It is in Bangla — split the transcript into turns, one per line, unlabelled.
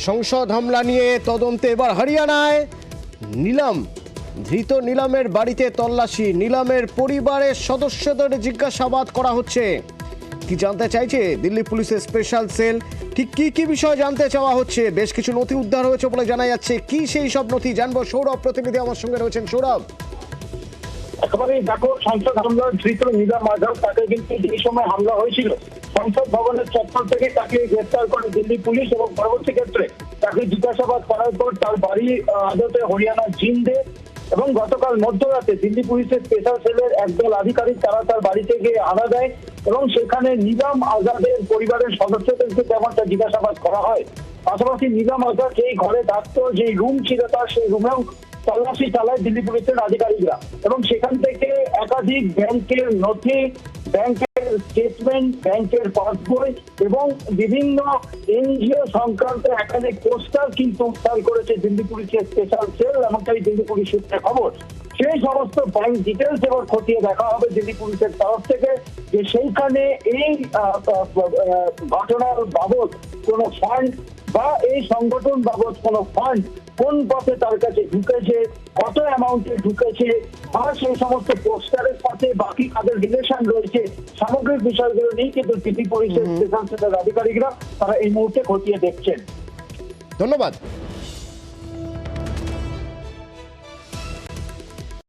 সংসদ হামলা নিয়ে তদন্তে এবার হরিয়ানায় নিলাম ধৃত নিলামের বাড়িতে তল্লাশি, নিলামের পরিবারের সদস্যদের জিজ্ঞাসাবাদ করা হচ্ছে। কি জানতে চাইছে দিল্লি পুলিশের স্পেশাল সেল, ঠিক কি বিষয় জানতে চাওয়া হচ্ছে? বেশ কিছু নথি উদ্ধার হয়েছে বলে জানা যাচ্ছে। কি সেই সব নথি জানবো। সৌরভ প্রতিনিধি আমার সঙ্গে রয়েছেন। সৌরভ,
একেবারে দেখো, সংসদ হামলার ধৃত নিলাম আজাদ, তাকে কিন্তু যে সময় হামলা হয়েছিল সংসদ ভবনের চত্বর থেকে তাকে গ্রেফতার করে দিল্লি পুলিশ এবং পরবর্তী ক্ষেত্রে তাকে জিজ্ঞাসাবাদ করার পর তার বাড়ি আদতে হরিয়ানার জিন্দে এবং গতকাল মধ্যরাতে দিল্লি পুলিশের স্পেশাল সেলের একদল আধিকারিক তারা তার বাড়িতে গিয়ে আনা দেয় এবং সেখানে নিলাম আজাদের পরিবারের সদস্যদেরকে তেমনটা জিজ্ঞাসাবাদ করা হয়। পাশাপাশি নিলাম আজাদ যেই ঘরে থাকতো, যে রুম ছিল তার, সেই রুমেও তল্লাশি চালায় দিল্লি পুলিশের আধিকারিকরা এবং সেখান থেকে একাধিক ব্যাংকের নথি, ব্যাংকের স্টেটমেন্ট, ব্যাংকের পাসবই এবং বিভিন্ন এনজিও সংক্রান্ত একাধিক পোস্টার কিন্তু উদ্ধার করেছে দিল্লি পুলিশের স্পেশাল সেল, এমনটাই দিল্লি পুলিশ সূত্রে খবর। সেই সমস্ত ব্যাংক ডিটেলস এবার খতিয়ে দেখা হবে দিল্লি পুলিশের তরফ থেকে, যে সেইখানে এই ঘটনার বাবদ কোনো ফান্ড বা এই সংগঠন বাবদ কোনো ফান্ড কোন পথে তার কাছে ঢুকেছে, কত অ্যামাউন্টে ঢুকেছে, বা সেই সমস্ত পোস্টারের সাথে বাকি কাদের রিলেশন রয়েছে, সামগ্রিক বিষয়গুলো নিয়ে কিন্তু দিল্লি পুলিশের স্পেশাল সেলের আধিকারিকরা তারা এই মুহূর্তে খতিয়ে দেখছেন।
ধন্যবাদ।